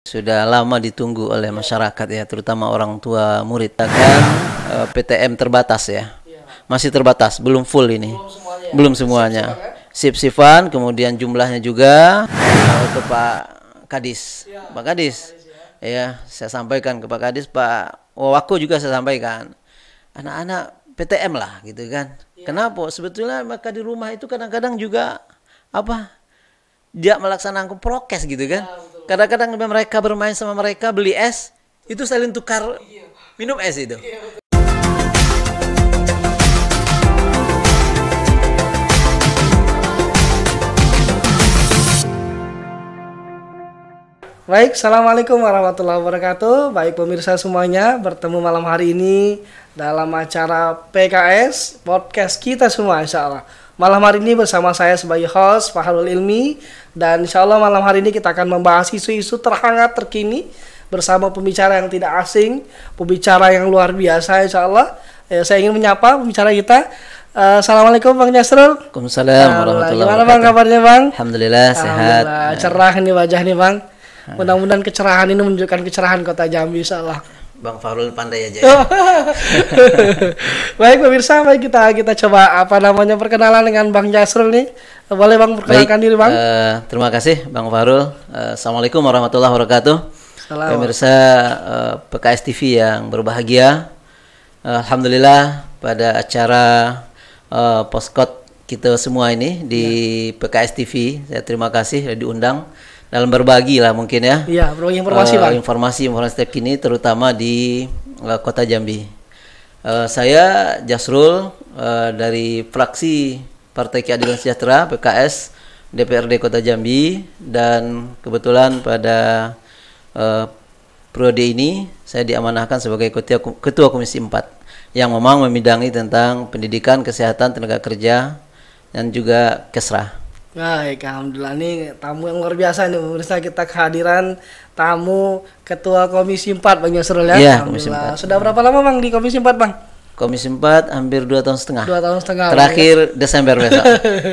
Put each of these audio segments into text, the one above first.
Sudah lama ditunggu oleh masyarakat ya, terutama orang tua murid. Kan PTM terbatas ya, masih terbatas, belum full ini, belum semuanya. Sip-sipan, kemudian jumlahnya juga ke Pak Kadis, Pak Kadis, ya saya sampaikan ke Pak Kadis, Pak Wako juga saya sampaikan, anak-anak PTM lah gitu kan. Kenapa? Sebetulnya maka di rumah itu kadang-kadang juga dia melaksanakan prokes gitu kan. Kadang-kadang mereka bermain sama mereka, beli es, itu saling tukar minum es itu. Baik, Assalamualaikum warahmatullahi wabarakatuh. Baik pemirsa semuanya, bertemu malam hari ini dalam acara PKS Podcast kita semua insya Allah. Malam hari ini bersama saya sebagai host Fahrul Ilmi. Dan insya Allah malam hari ini kita akan membahas isu-isu terhangat terkini bersama pembicara yang tidak asing, pembicara yang luar biasa insya Allah. Saya ingin menyapa pembicara kita. Assalamualaikum Bang Jasrul. Waalaikumsalam warahmatullahi wabarakatuh. Gimana Bang kabarnya Bang? Alhamdulillah sehat. Cerah ini wajah nih Bang. Mudah-mudahan kecerahan ini menunjukkan kecerahan kota Jambi insya Allah. Bang Fahrul pandai aja ya. Baik pemirsa, baik kita coba perkenalan dengan Bang Jasrul nih. Boleh Bang perkenalkan diri Bang? Terima kasih Bang Fahrul. Assalamualaikum warahmatullahi wabarakatuh. Pemirsa PKS TV yang berbahagia. Alhamdulillah pada acara Poskot kita semua ini di PKS TV, saya terima kasih sudah diundang dalam berbagi lah mungkin ya. Iya, berbagi informasi Bang. Informasi terkini terutama di Kota Jambi. Saya Jasrul dari fraksi Partai Keadilan Sejahtera PKS DPRD Kota Jambi, dan kebetulan pada periode ini saya diamanahkan sebagai Ketua Komisi 4 yang memang membidangi tentang pendidikan, kesehatan, tenaga kerja dan juga Kesra. Baik, alhamdulillah nih tamu yang luar biasa nih pemirsa, kita kehadiran tamu Ketua Komisi 4 Bang Jasrul ya. Iya, Komisi 4. Sudah berapa lama Bang di Komisi 4 Bang? Komisi 4 hampir 2 tahun setengah. 2 tahun setengah. Terakhir ya? Desember besok.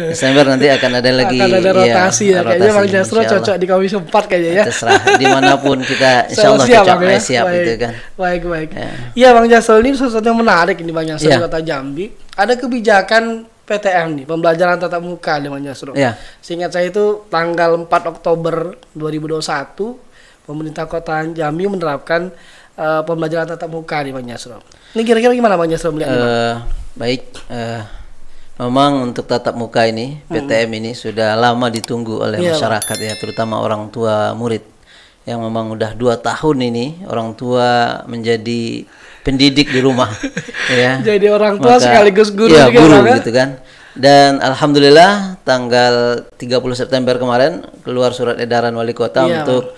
Desember nanti akan ada lagi. Akan ada rotasi ya. Kayaknya Bang Jasrul cocok di Komisi 4 kayaknya ya. Terserah dimanapun kita insya Allah siap, cocok. ya? Siap baik, itu kan. Baik. Iya Bang Jasrul, ini sesuatu yang menarik ini Bang Jasrul Ya. Kota Jambi. Ada kebijakan PTM nih, pembelajaran tatap muka di Bang Jasrul. Ya. Seingat saya itu tanggal 4 Oktober 2021 pemerintah Kota Jambi menerapkan pembelajaran tatap muka di Bang Jasrul. Ini kira-kira gimana Bang Jasrul melihat baik, memang untuk tatap muka ini PTM ini sudah lama ditunggu oleh masyarakat ya, terutama orang tua murid yang memang udah 2 tahun ini orang tua menjadi pendidik di rumah ya. Jadi orang tua sekaligus guru ya, juga guru kan? gitu kan. Dan alhamdulillah tanggal 30 September kemarin keluar surat edaran wali kota untuk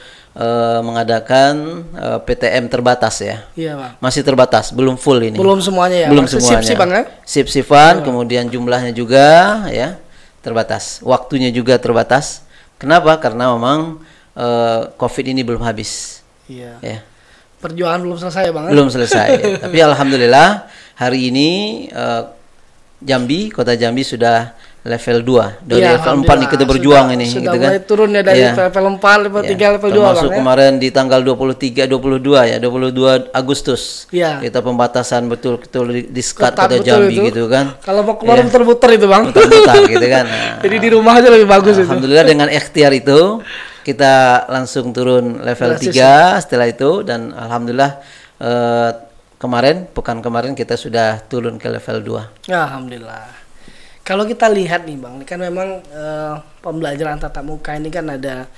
mengadakan PTM terbatas ya. Iya Bang. Masih terbatas, belum full ini. Belum semuanya ya. Belum Masih semuanya. Sip-sipan kan? Sip-sipan, kemudian jumlahnya juga ya terbatas. Waktunya juga terbatas. Kenapa? Karena memang COVID ini belum habis. Iya. Ya. Perjuangan belum selesai ya Bang. Belum selesai. Tapi alhamdulillah hari ini Jambi, Kota Jambi sudah level 2. Dari level 4 nih kita berjuang ini sudah gitu mulai kan. turun ya dari level 4, level 3, level 2 termasuk Bang, kemarin di tanggal 23, 22 ya, 22 Agustus. Iya. Kita pembatasan betul-betul di sekat Ketat Kota Jambi itu. gitu kan. Kalau mau keluar muter-muter itu Bang. Muter-muter gitu kan. Nah, jadi di rumah aja lebih bagus itu. alhamdulillah dengan ikhtiar itu kita langsung turun level 3 setelah itu, dan alhamdulillah pekan kemarin kita sudah turun ke level 2. Ya, alhamdulillah. Kalau kita lihat nih Bang, ini kan memang pembelajaran tatap muka ini kan ada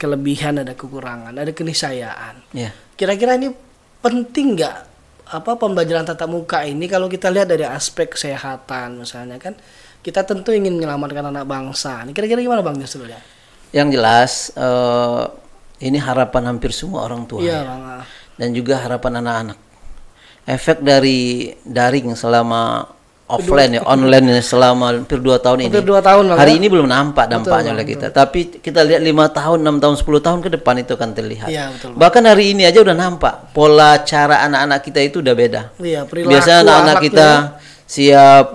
kelebihan, ada kekurangan, ada keniscayaan. Ya. Kira-kira ini penting nggak pembelajaran tatap muka ini kalau kita lihat dari aspek kesehatan misalnya kan, kita tentu ingin menyelamatkan anak bangsa. Ini kira-kira gimana Bang Jasrul ya? Yang jelas ini harapan hampir semua orang tua Iya, ya. Bang. Dan juga harapan anak-anak. Efek dari daring selama offline ya, online selama hampir 2 tahun ini. Hampir 2 tahun Bang. Hari ini belum nampak dampaknya oleh betul. kita. Tapi kita lihat 5 tahun, 6 tahun, 10 tahun ke depan itu akan terlihat. Iya, betul. Bahkan hari ini aja udah nampak pola cara anak-anak kita itu udah beda. Iya, perilaku, biasanya anak-anak akhlaknya. kita siap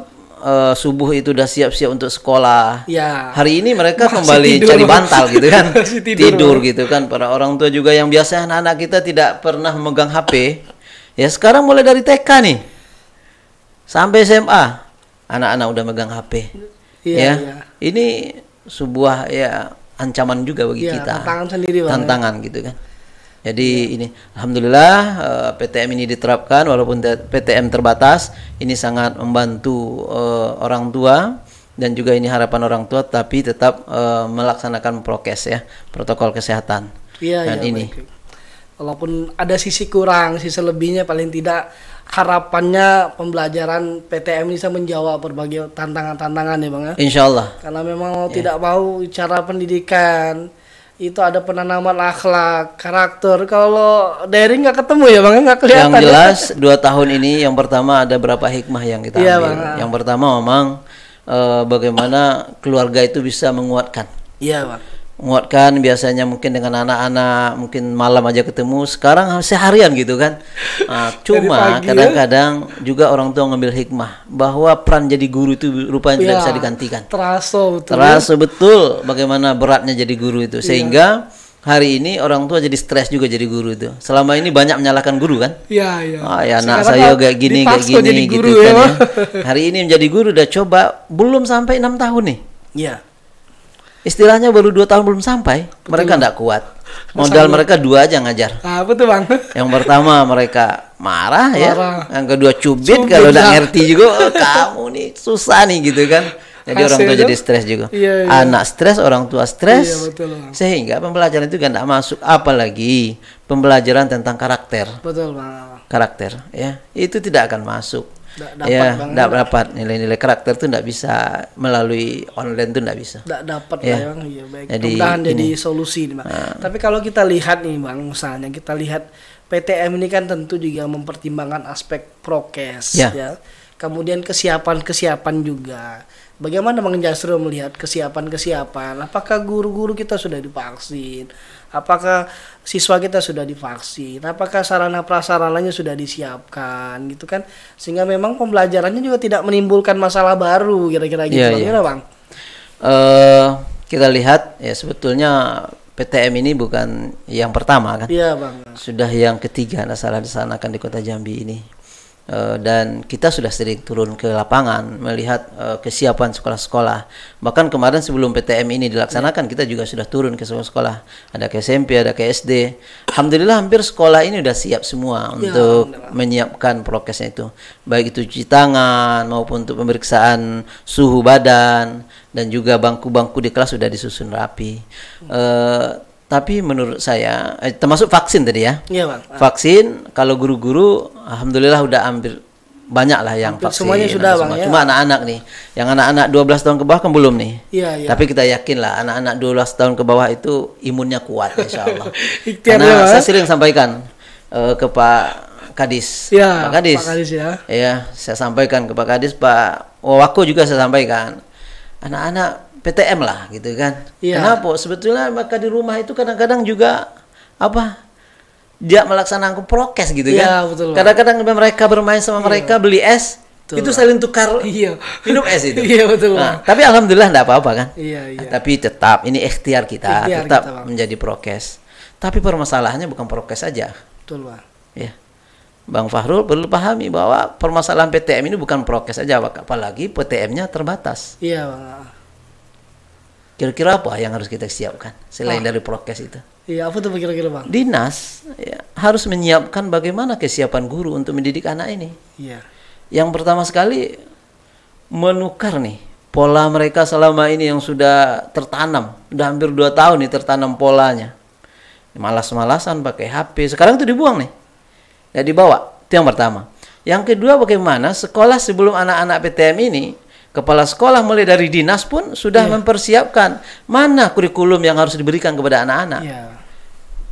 subuh itu udah siap-siap untuk sekolah. Ya. Hari ini mereka Masih kembali tidur. cari bantal gitu kan. Masih Tidur gitu kan. Para orang tua juga yang biasa anak-anak kita tidak pernah memegang HP. Ya sekarang mulai dari TK nih sampai SMA anak-anak udah megang HP. Iya, Ya. iya. Ini sebuah ya ancaman juga bagi Iya, kita. tantangan sendiri, Bang. Tantangan gitu kan. Jadi ini alhamdulillah PTM ini diterapkan walaupun PTM terbatas, ini sangat membantu orang tua dan juga ini harapan orang tua, tapi tetap melaksanakan prokes ya, protokol kesehatan. Iya, Dan iya, ini baik. Walaupun ada sisi kurang, sisi lebihnya paling tidak harapannya pembelajaran PTM bisa menjawab berbagai tantangan-tantangan ya Bang ya. insya Allah Karena memang mau tidak mau cara pendidikan itu ada penanaman akhlak, karakter. Kalau daring nggak ketemu ya Bang, nggak kelihatan. yang jelas 2 tahun ini yang pertama ada berapa hikmah yang kita Iya, ambil. Bang. Yang pertama memang bagaimana keluarga itu bisa menguatkan. Iya Bang. Menguatkan biasanya mungkin dengan anak-anak mungkin malam aja ketemu, sekarang seharian gitu kan. Cuma pagi ya. kadang-kadang juga orang tua ngambil hikmah bahwa peran jadi guru itu rupanya tidak Iya, bisa digantikan. Terasa betul. Terasa betul bagaimana beratnya jadi guru itu, sehingga hari ini orang tua jadi stres juga jadi guru itu. Selama ini banyak menyalahkan guru kan. Iya, iya. Ya anak Sekarang saya kan kayak gini dipaksa jadi gitu guru, kan ya, ya. Bang. Hari ini menjadi guru udah coba belum sampai 6 tahun nih. Iya. Istilahnya baru 2 tahun belum sampai, mereka tidak kuat. Modal mereka 2 aja ngajar. Ah, betul Bang. Yang pertama mereka marah ya, Marah. yang kedua cubit Cubit kalau udah lah. ngerti juga, "Oh, kamu nih susah nih gitu kan." Jadi orang tua Hasilnya- jadi stres juga. Iya, iya. Anak stres, orang tua Iya, stres, betul, Bang. sehingga pembelajaran itu kan tidak masuk. Apalagi pembelajaran tentang karakter, Betul Bang. karakter ya, itu tidak akan masuk. Nggak dapat, Ya, Bang. tidak dapat nilai-nilai karakter itu tidak bisa melalui online itu tidak bisa. Nggak dapat Ya. lah ya Bang. Iya, baik. Jadi, Mudah-mudahan jadi ini. solusi nih Bang. Tapi kalau kita lihat nih Bang, misalnya kita lihat PTM ini kan tentu juga mempertimbangkan aspek prokes Ya. ya. Kemudian kesiapan juga. Bagaimana Bang Jasro melihat kesiapan-kesiapan? Apakah guru-guru kita sudah divaksin? Apakah siswa kita sudah divaksin? Apakah sarana prasarananya sudah disiapkan gitu kan? Sehingga memang pembelajarannya juga tidak menimbulkan masalah baru kira-kira gitu. Iya, Bang. iya. Gimana, Bang? Kita lihat ya sebetulnya PTM ini bukan yang pertama kan, Iya Bang. sudah yang ketiga nggak salah disanakan di Kota Jambi ini. Dan kita sudah sering turun ke lapangan melihat kesiapan sekolah-sekolah. Bahkan kemarin sebelum PTM ini dilaksanakan kita juga sudah turun ke sekolah-sekolah. Ada ke SMP, ada ke SD. Alhamdulillah hampir sekolah ini sudah siap semua untuk menyiapkan prokesnya itu. Baik itu cuci tangan maupun untuk pemeriksaan suhu badan, dan juga bangku-bangku di kelas sudah disusun rapi. Tapi menurut saya, termasuk vaksin tadi ya. Iya Bang. Vaksin kalau guru-guru alhamdulillah udah ambil banyak lah yang Hampir vaksin. semuanya sudah, Hampir Bang, semua. ya. Cuma anak-anak nih, yang anak-anak 12 tahun ke bawah kan belum nih. Iya, iya. Tapi kita yakin lah anak-anak 12 tahun ke bawah itu imunnya kuat insya Allah. Ikhtiar Karena ya, Bang. saya sering sampaikan ke Pak Kadis. Iya, Pak Kadis. Pak Kadis ya. Iya, saya sampaikan ke Pak Kadis, Pak Wako juga saya sampaikan. Anak-anak PTM lah gitu kan. Iya. Kenapa? Sebetulnya maka di rumah itu kadang-kadang juga dia melaksanakan prokes gitu Iya, kan. betul, Bang. Kadang-kadang mereka bermain sama mereka, beli es, Betul, itu Bang. saling tukar Iya. minum es itu. Iya, betul, Nah, Bang. tapi alhamdulillah enggak apa-apa kan. Iya, iya. Tapi tetap ini ikhtiar kita, Ikhtiar tetap kita, Bang. menjadi prokes. Tapi permasalahannya bukan prokes saja. Betul Bang. Ya. Bang Fahrul perlu pahami bahwa permasalahan PTM ini bukan prokes saja, apalagi PTM-nya terbatas. Iya Bang. Kira-kira apa yang harus kita siapkan selain dari prokes itu? Iya, apa tuh kira-kira Bang? Dinas ya, harus menyiapkan bagaimana kesiapan guru untuk mendidik anak ini. Iya. Yang pertama sekali menukar nih pola mereka selama ini yang sudah tertanam, udah hampir 2 tahun nih tertanam polanya. Malas-malasan pakai HP, sekarang itu dibuang nih, ya dibawa. Itu yang pertama. Yang kedua, bagaimana sekolah sebelum anak-anak PTM ini, kepala sekolah mulai dari dinas pun sudah mempersiapkan mana kurikulum yang harus diberikan kepada anak-anak. Iya.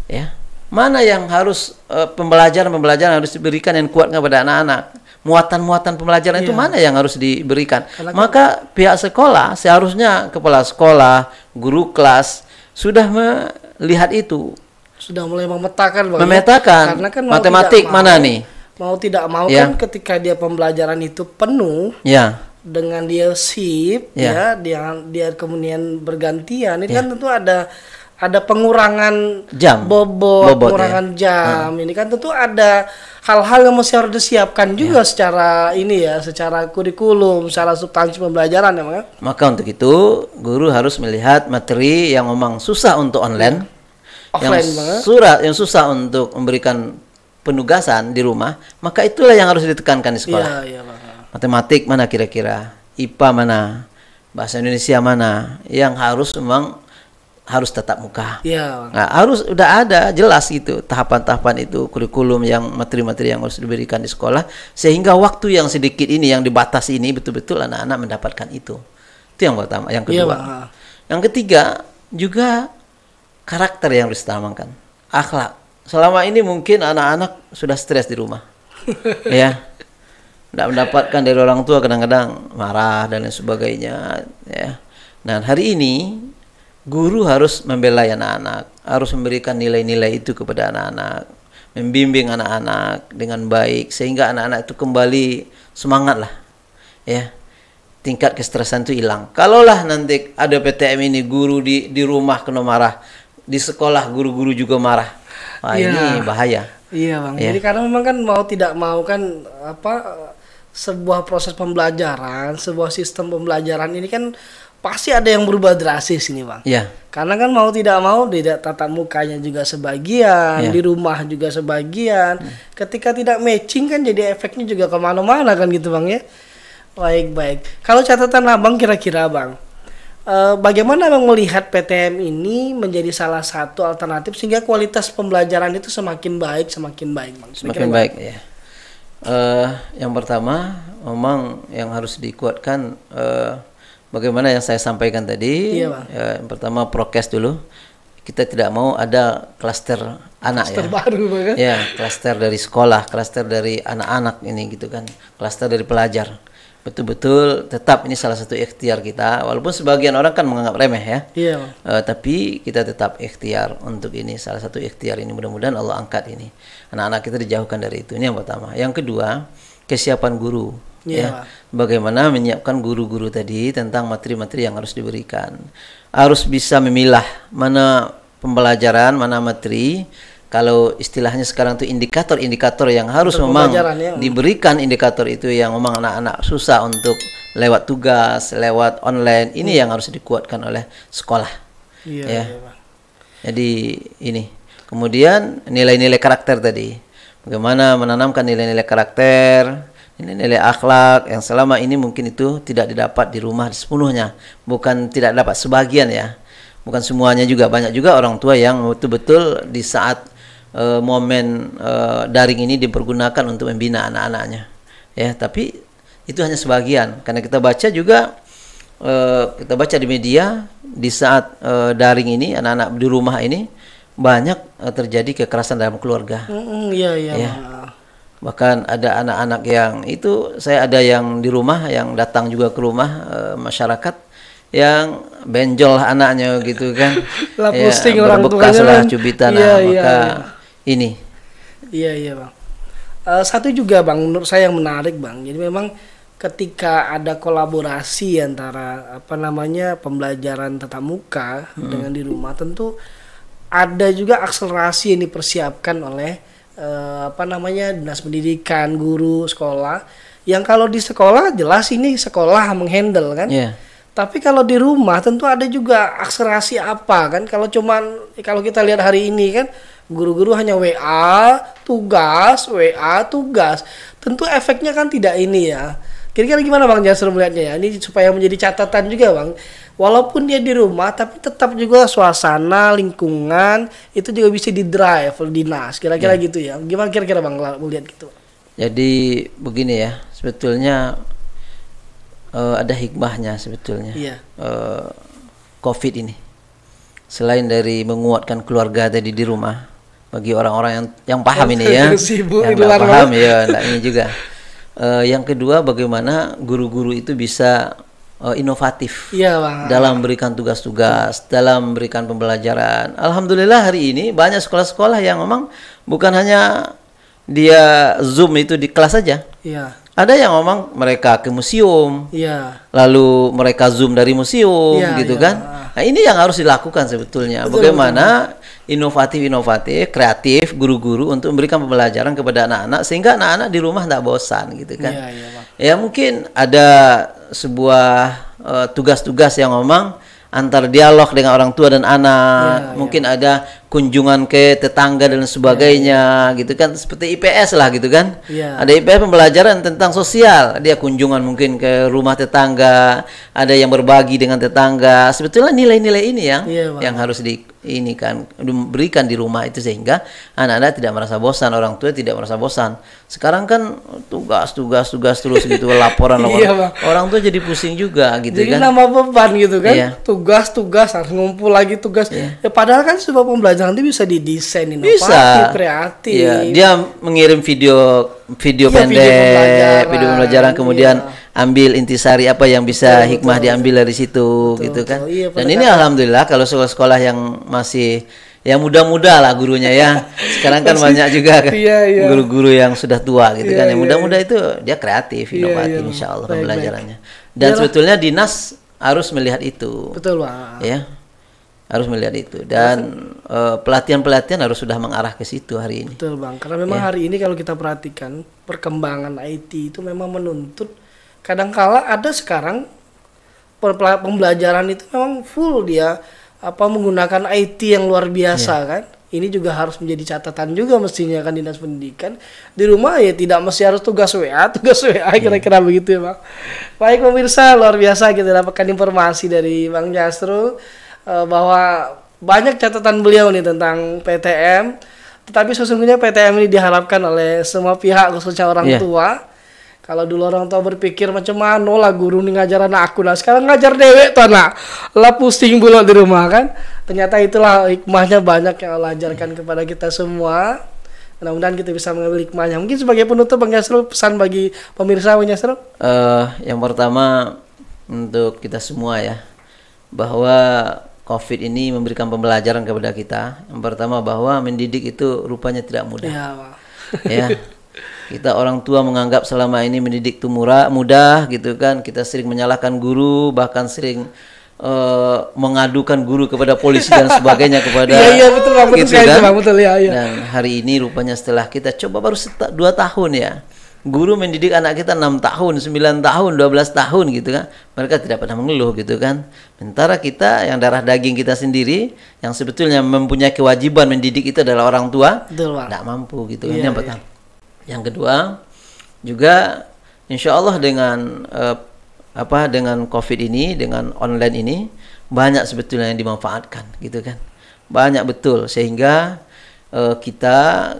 Ya, mana yang harus pembelajaran harus diberikan yang kuat kepada anak-anak. Muatan-muatan pembelajaran itu mana yang harus diberikan. Maka pihak sekolah seharusnya kepala sekolah, guru kelas sudah melihat itu. Sudah mulai memetakan Bang. Memetakan. Karena kan Matematik mana nih? Mau tidak mau Ya. kan ketika dia pembelajaran itu penuh, Ya, dengan dia shift ya, dia kemudian bergantian, ini kan tentu ada pengurangan jam, bobot pengurangan jam. Ini kan tentu ada hal-hal yang mesti harus disiapkan juga secara ini ya, secara kurikulum, secara substansi pembelajaran ya, Bang. Maka untuk itu guru harus melihat materi yang memang susah untuk online, yang susah untuk memberikan penugasan di rumah, maka itulah yang harus ditekankan di sekolah. Matematik mana kira-kira, IPA mana, bahasa Indonesia mana, yang memang harus tatap muka. Nah, harus udah ada jelas gitu tahapan-tahapan itu, kurikulum yang materi-materi yang harus diberikan di sekolah, sehingga waktu yang sedikit ini yang dibatasi ini betul-betul anak-anak mendapatkan itu. Itu yang pertama. Yang kedua, yang ketiga juga karakter yang harus ditanaamkan, akhlak. Selama ini mungkin anak-anak sudah stres di rumah, ya, tidak mendapatkan dari orang tua, kadang-kadang marah dan lain sebagainya, ya. Nah, hari ini guru harus membela anak-anak, harus memberikan nilai-nilai itu kepada anak-anak, membimbing anak-anak dengan baik sehingga anak-anak itu kembali semangat lah, ya. Tingkat kestresan itu hilang. Kalaulah nanti ada PTM ini guru di rumah kena marah, di sekolah guru-guru juga marah, wah ini bahaya. Iya, Bang. Jadi karena memang kan mau tidak mau kan sebuah proses pembelajaran, sebuah sistem pembelajaran ini kan pasti ada yang berubah drastis ini, Bang. Karena kan mau tidak mau tidak tatap mukanya juga sebagian, di rumah juga sebagian. Ketika tidak matching kan jadi efeknya juga kemana-mana kan gitu, Bang ya. Baik. Kalau catatan Abang kira-kira, Bang, bagaimana Abang melihat PTM ini menjadi salah satu alternatif sehingga kualitas pembelajaran itu semakin baik, Bang? Semakin baik, ya. Yang pertama, memang yang harus dikuatkan bagaimana yang saya sampaikan tadi, yang pertama prokes dulu. Kita tidak mau ada klaster anak, klaster baru, Bang. Ya, klaster dari sekolah, klaster dari anak-anak ini gitu kan, klaster dari pelajar. Betul-betul tetap ini salah satu ikhtiar kita, walaupun sebagian orang kan menganggap remeh ya. Tapi kita tetap ikhtiar untuk ini, salah satu ikhtiar ini, mudah-mudahan Allah angkat ini. Anak-anak kita dijauhkan dari itu. Ini yang pertama. Yang kedua, kesiapan guru. Ya, bagaimana menyiapkan guru-guru tadi tentang materi-materi yang harus diberikan. Harus bisa memilah mana pembelajaran, mana materi. Kalau istilahnya sekarang itu indikator-indikator yang harus memang diberikan, indikator itu yang memang anak-anak susah untuk lewat tugas, lewat online, ini yang harus dikuatkan oleh sekolah. Jadi ini. Kemudian nilai-nilai karakter tadi. Bagaimana menanamkan nilai-nilai karakter, nilai-nilai akhlak yang selama ini mungkin itu tidak didapat di rumah sepenuhnya. Bukan tidak dapat, sebagian ya. Bukan semuanya juga. Banyak juga orang tua yang betul-betul di saat momen daring ini dipergunakan untuk membina anak-anaknya. Ya, tapi itu hanya sebagian. Karena kita baca juga, kita baca di media di saat daring ini, anak-anak di rumah ini banyak terjadi kekerasan dalam keluarga. Bahkan ada anak-anak yang itu, saya ada yang di rumah, yang datang juga ke rumah masyarakat yang benjol anaknya gitu kan. Posting orang berbekas lah cubitan, ini. Bang. Satu juga, Bang, menurut saya yang menarik, Bang. Jadi memang ketika ada kolaborasi antara pembelajaran tatap muka dengan di rumah, tentu ada juga akselerasi yang dipersiapkan oleh dinas pendidikan, guru, sekolah. Yang kalau di sekolah jelas ini sekolah menghandle kan. Tapi kalau di rumah tentu ada juga akselerasi kan. Kalau kita lihat hari ini kan guru-guru hanya WA tugas. Tentu efeknya kan tidak ini ya. Kira-kira gimana Bang Jasur melihatnya ya? Ini supaya menjadi catatan juga, Bang. Walaupun dia di rumah, tapi tetap juga suasana, lingkungan itu juga bisa di-drive oleh dinas. Kira-kira gitu ya. Gimana kira-kira Bang melihat gitu? Jadi begini ya, sebetulnya ada hikmahnya sebetulnya. COVID ini. Selain dari menguatkan keluarga tadi di rumah, bagi orang-orang yang paham ini ya, yang nggak paham ya, ini juga. Yang kedua, bagaimana guru-guru itu bisa inovatif dalam memberikan tugas-tugas, dalam memberikan pembelajaran. Alhamdulillah hari ini banyak sekolah-sekolah yang memang bukan hanya dia Zoom itu di kelas saja. Ada yang ngomong mereka ke museum, Iya. lalu mereka zoom dari museum, Iya, gitu iya. kan. Nah, ini yang harus dilakukan sebetulnya. Betul, Bagaimana inovatif, kreatif, guru-guru untuk memberikan pembelajaran kepada anak-anak sehingga anak-anak di rumah tidak bosan, gitu kan. Iya, iya, Bang. Ya mungkin ada sebuah tugas-tugas yang memang antar dialog dengan orang tua dan anak, mungkin ada kunjungan ke tetangga dan sebagainya, gitu kan, seperti IPS lah, gitu kan. Ada IPS pembelajaran tentang sosial, dia kunjungan mungkin ke rumah tetangga, ada yang berbagi dengan tetangga. Sebetulnya nilai-nilai ini yang harus diberikan di rumah itu sehingga anak-anak tidak merasa bosan, orang tua tidak merasa bosan. Sekarang kan tugas terus gitu, laporan. Orang tua jadi pusing juga, gitu jadi kan. Jadi nambah beban gitu kan. Tugas harus ngumpul lagi tugas. Ya padahal kan sebuah pembelajaran itu bisa didesain inovatif, kreatif. Dia mengirim video pendek, video pembelajaran, kemudian ambil intisari apa yang bisa hikmah diambil dari situ, gitu kan. Dan ini alhamdulillah kalau sekolah-sekolah yang masih ya muda-muda lah gurunya ya. Sekarang kan banyak juga kan guru-guru yang sudah tua, gitu kan. Yang muda-muda itu dia kreatif, inovatif, insya Allah pembelajarannya. Dan sebetulnya dinas harus melihat itu. Betul, Pak. Ya. Harus melihat itu, dan pelatihan-pelatihan harus sudah mengarah ke situ hari ini. Betul, Bang. Karena memang hari ini kalau kita perhatikan perkembangan IT itu memang menuntut, kadangkala ada sekarang pembelajaran itu memang full dia menggunakan IT yang luar biasa kan. Ini juga harus menjadi catatan juga mestinya kan dinas pendidikan. Di rumah ya tidak mesti harus tugas WA kira-kira begitu ya, Bang. Baik pemirsa, luar biasa kita dapatkan informasi dari Bang Jasrul bahwa banyak catatan beliau nih tentang PTM. Tetapi sesungguhnya PTM ini diharapkan oleh semua pihak, khususnya orang tua. Kalau dulu orang tua berpikir macam mana lah guru nih ngajar anak aku, nah sekarang ngajar dewek tuh anak lah, pusing pula di rumah kan. Ternyata itulah hikmahnya banyak yang Allah ajarkan kepada kita semua. Mudah-mudahan kita bisa mengambil hikmahnya. Mungkin sebagai penutup Bang Jasrul, pesan bagi pemirsa Bang Jasrul. Yang pertama untuk kita semua ya, bahwa COVID ini memberikan pembelajaran kepada kita. Yang pertama bahwa mendidik itu rupanya tidak mudah. Ya. Kita orang tua menganggap selama ini mendidik itu mudah, gitu kan. Kita sering menyalahkan guru, bahkan sering mengadukan guru kepada polisi dan sebagainya kepada betul, gitu kan. Betul, Dan hari ini rupanya setelah kita coba baru 2 tahun ya, guru mendidik anak kita 6 tahun, 9 tahun, 12 tahun, gitu kan. Mereka tidak pernah mengeluh, gitu kan. Sementara kita yang darah daging kita sendiri, yang sebetulnya mempunyai kewajiban mendidik itu adalah orang tua, tidak mampu, gitu kan. Yang pertama. Yang kedua, juga insya Allah dengan dengan COVID ini, dengan online ini, banyak sebetulnya yang dimanfaatkan, gitu kan. Banyak betul, sehingga kita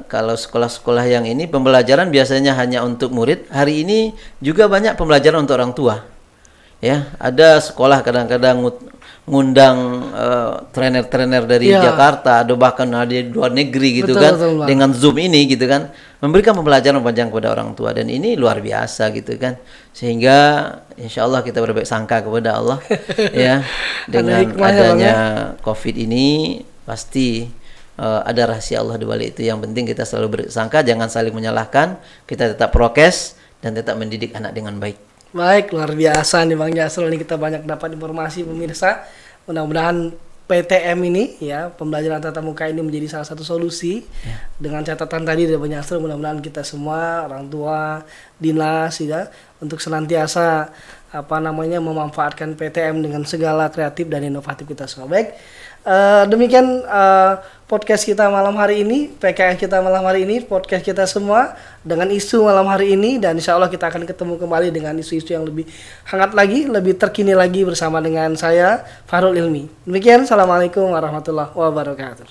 kalau sekolah-sekolah yang ini pembelajaran biasanya hanya untuk murid, hari ini juga banyak pembelajaran untuk orang tua. Ya, ada sekolah kadang-kadang ngundang trainer-trainer dari Jakarta, atau bahkan dari luar negeri, gitu kan, dengan Zoom ini, gitu kan, memberikan pembelajaran panjang kepada orang tua, dan ini luar biasa, gitu kan, sehingga insya Allah kita berbaik sangka kepada Allah ya, dengan adanya COVID ini pasti ada rahasia Allah di balik itu. Yang penting kita selalu bersangka, jangan saling menyalahkan, kita tetap prokes dan tetap mendidik anak dengan baik. Baik, luar biasa nih Bang Jasrul, ini kita banyak dapat informasi pemirsa. Mudah-mudahan PTM ini ya, pembelajaran tatap muka ini menjadi salah satu solusi. Dengan catatan tadi dari Bang Jasrul, mudah-mudahan kita semua orang tua, dinas ya, untuk senantiasa memanfaatkan PTM dengan segala kreatif dan inovatif kita semua. Baik, demikian podcast kita malam hari ini, PKS kita malam hari ini, podcast kita semua dengan isu malam hari ini, dan insya Allah kita akan ketemu kembali dengan isu-isu yang lebih hangat lagi, lebih terkini lagi bersama dengan saya Fahrul Ilmi. Demikian, assalamualaikum warahmatullahi wabarakatuh.